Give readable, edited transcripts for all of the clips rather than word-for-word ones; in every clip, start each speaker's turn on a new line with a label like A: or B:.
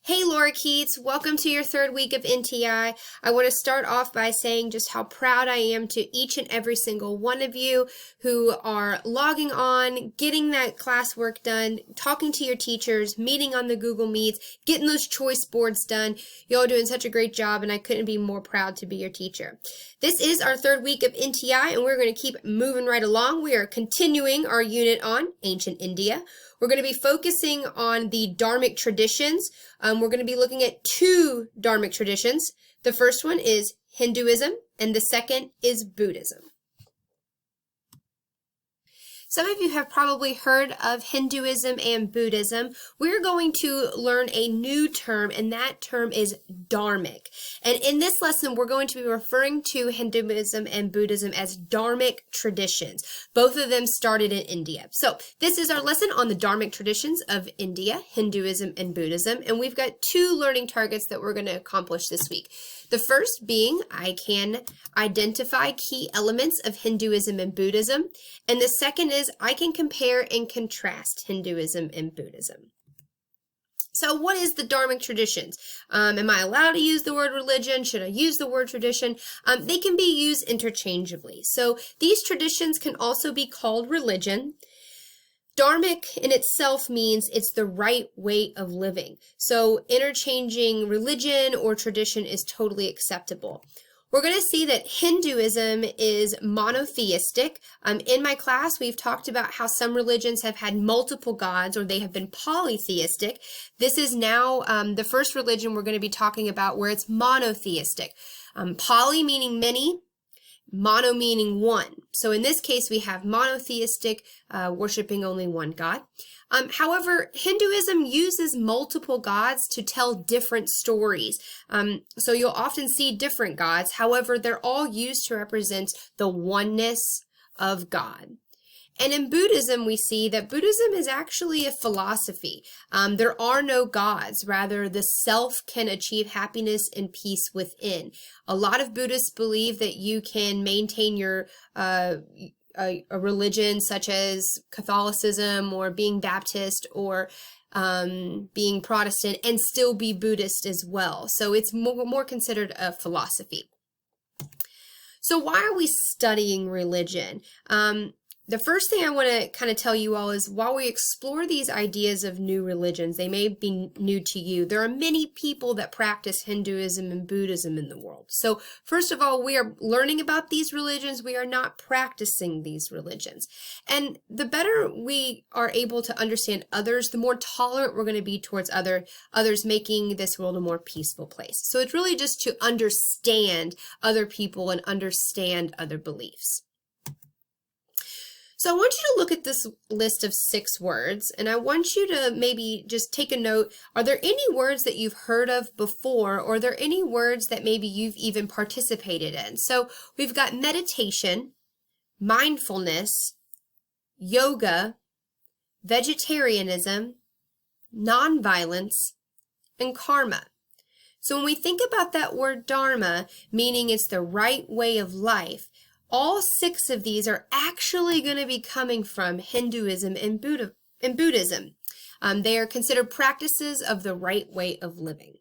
A: Hey Laura Keats, welcome to your third week of NTI. I want to start off by saying just how proud I am to each and every single one of you who are logging on, getting that classwork done, talking to your teachers, meeting on the Google Meets, getting those choice boards done. Y'all are doing such a great job, and I couldn't be more proud to be your teacher. This is our third week of NTI, and we're going to keep moving right along. We are continuing our unit on ancient India. We're going to be focusing on the Dharmic traditions. We're going to be looking at two Dharmic traditions. The first one is Hinduism, and the second is Buddhism. Some of you have probably heard of Hinduism and Buddhism. We're going to learn a new term, and that term is Dharmic. And in this lesson, we're going to be referring to Hinduism and Buddhism as Dharmic traditions. Both of them started in India. So this is our lesson on the Dharmic traditions of India, Hinduism and Buddhism. And we've got two learning targets that we're going to accomplish this week. The first being, I can identify key elements of Hinduism and Buddhism. And the second is, I can compare and contrast Hinduism and Buddhism. So what is the Dharmic traditions? Am I allowed to use the word religion? Should I use the word tradition? They can be used interchangeably. So these traditions can also be called religion. Dharmic in itself means it's the right way of living. So interchanging religion or tradition is totally acceptable. We're going to see that Hinduism is monotheistic. In my class, we've talked about how some religions have had multiple gods or they have been polytheistic. This is now the first religion we're going to be talking about where it's monotheistic. Poly meaning many, mono meaning one. So in this case, we have monotheistic, worshiping only one God. However, Hinduism uses multiple gods to tell different stories. So you'll often see different gods. However, they're all used to represent the oneness of God. And in Buddhism, we see that Buddhism is actually a philosophy. There are no gods. Rather, the self can achieve happiness and peace within. A lot of Buddhists believe that you can maintain your a religion such as Catholicism or being Baptist or being Protestant and still be Buddhist as well. So it's more considered a philosophy. So why are we studying religion? The first thing I want to kind of tell you all is while we explore these ideas of new religions, they may be new to you. There are many people that practice Hinduism and Buddhism in the world. So first of all, we are learning about these religions. We are not practicing these religions. And the better we are able to understand others, the more tolerant we're going to be towards others, making this world a more peaceful place. So it's really just to understand other people and understand other beliefs. So I want you to look at this list of 6 words, and I want you to maybe just take a note. Are there any words that you've heard of before, or are there any words that maybe you've even participated in? So we've got meditation, mindfulness, yoga, vegetarianism, nonviolence, and karma. So when we think about that word dharma, meaning it's the right way of life, all 6 of these are actually going to be coming from Hinduism and Buddhism. They are considered practices of the right way of living.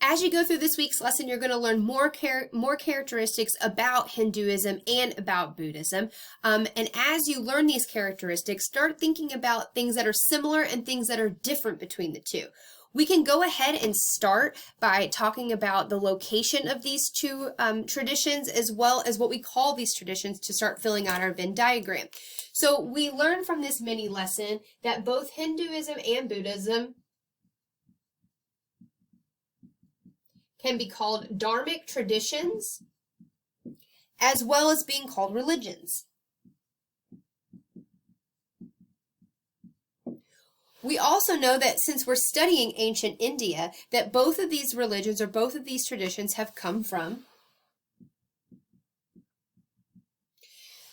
A: As you go through this week's lesson, you're going to learn more characteristics about Hinduism and about Buddhism. And as you learn these characteristics, start thinking about things that are similar and things that are different between the two. We can go ahead and start by talking about the location of these two traditions, as well as what we call these traditions, to start filling out our Venn diagram. So we learned from this mini lesson that both Hinduism and Buddhism can be called Dharmic traditions, as well as being called religions. We also know that since we're studying ancient India, that both of these religions or both of these traditions have come from.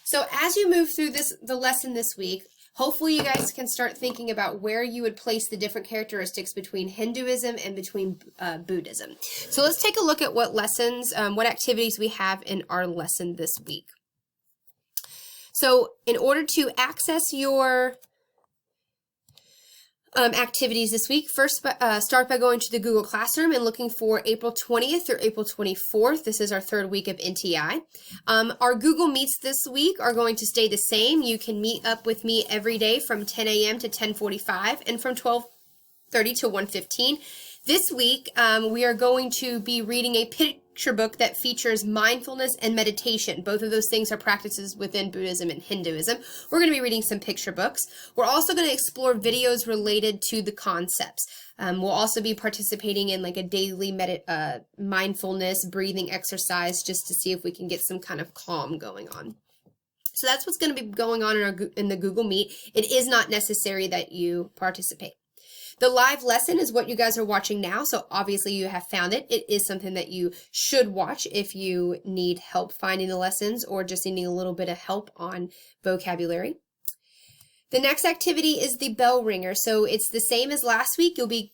A: So as you move through the lesson this week, hopefully you guys can start thinking about where you would place the different characteristics between Hinduism and between Buddhism. So let's take a look at what lessons, what activities we have in our lesson this week. So in order to access your activities this week. First, start by going to the Google Classroom and looking for April 20th or April 24th. This is our third week of NTI. Our Google Meets this week are going to stay the same. You can meet up with me every day from 10 a.m. to 10:45 and from 12:30 to 1:15. This week, we are going to be reading a picture book that features mindfulness and meditation. Both of those things are practices within Buddhism and Hinduism. We're going to be reading some picture books. We're also going to explore videos related to the concepts. We'll also be participating in like a daily mindfulness breathing exercise just to see if we can get some kind of calm going on. So that's what's going to be going on in the Google Meet. It is not necessary that you participate. The live lesson is what you guys are watching now, so obviously you have found it. It is something that you should watch if you need help finding the lessons or just needing a little bit of help on vocabulary. The next activity is the bell ringer. So it's the same as last week. You'll be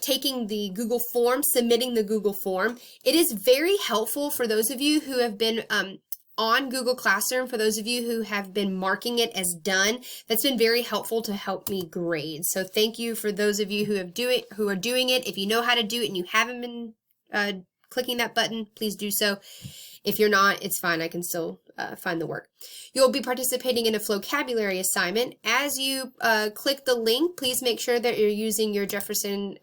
A: taking the Google form, submitting the Google form. It is very helpful for those of you who have been on Google Classroom, for those of you who have been marking it as done. That's been very helpful to help me grade. So thank you for those of you who are doing it. If you know how to do it and you haven't been clicking that button, please do so. If you're not, it's fine. I can still find the work. You'll be participating in a vocabulary assignment. As you click the link, please make sure that you're using your Jefferson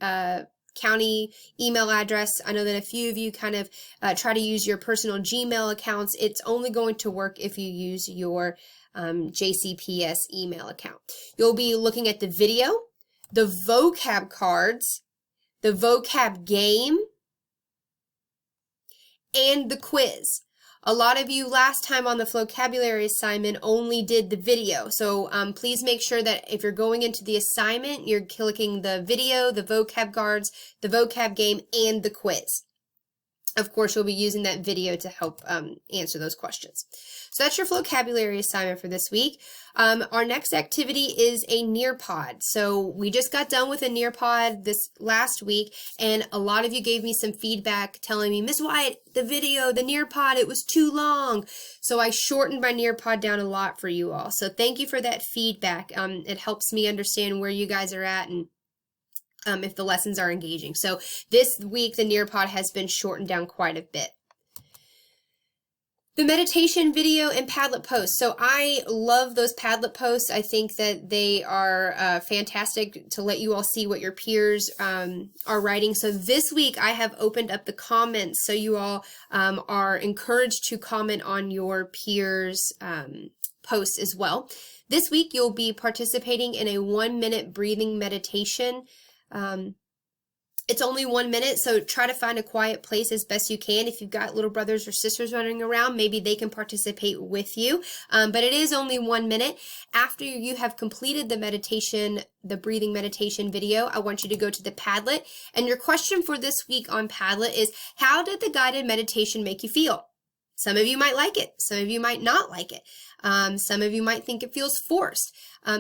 A: County email address. I know that a few of you kind of try to use your personal Gmail accounts. It's only going to work if you use your JCPS email account. You'll be looking at the video, the vocab cards, the vocab game, and the quiz. A lot of you last time on the vocabulary assignment only did the video, so please make sure that if you're going into the assignment, you're clicking the video, the vocab cards, the vocab game, and the quiz. Of course, you'll be using that video to help answer those questions. So that's your vocabulary assignment for this week. Our next activity is a Nearpod. So we just got done with a Nearpod this last week, and a lot of you gave me some feedback telling me, Miss Wyatt, the video, the Nearpod, it was too long. So I shortened my Nearpod down a lot for you all. So thank you for that feedback. It helps me understand where you guys are at and if the lessons are engaging. So this week, the Nearpod has been shortened down quite a bit. The meditation video and Padlet posts. So I love those Padlet posts. I think that they are fantastic to let you all see what your peers are writing. So this week I have opened up the comments so you all are encouraged to comment on your peers' posts as well. This week you'll be participating in a 1-minute breathing meditation. It's only 1 minute, so try to find a quiet place as best you can. If you've got little brothers or sisters running around, maybe they can participate with you. But it is only 1 minute. After you have completed the meditation, the breathing meditation video, I want you to go to the Padlet. And your question for this week on Padlet is, how did the guided meditation make you feel? Some of you might like it. Some of you might not like it. Some of you might think it feels forced.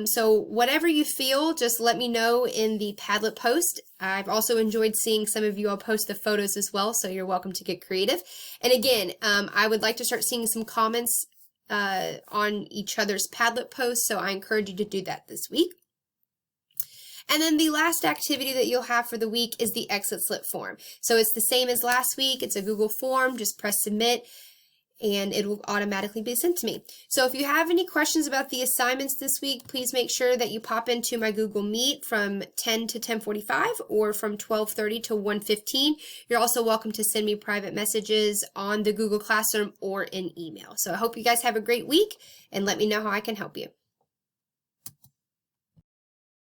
A: So whatever you feel, just let me know in the Padlet post. I've also enjoyed seeing some of you all post the photos as well, so you're welcome to get creative. And again, I would like to start seeing some comments on each other's Padlet posts, so I encourage you to do that this week. And then the last activity that you'll have for the week is the exit slip form. So it's the same as last week. It's a Google form. Just press submit, and it will automatically be sent to me. So if you have any questions about the assignments this week, please make sure that you pop into my Google Meet from 10 to 10:45 or from 12:30 to 1:15. You're also welcome to send me private messages on the Google Classroom or in email. So I hope you guys have a great week, and let me know how I can help you.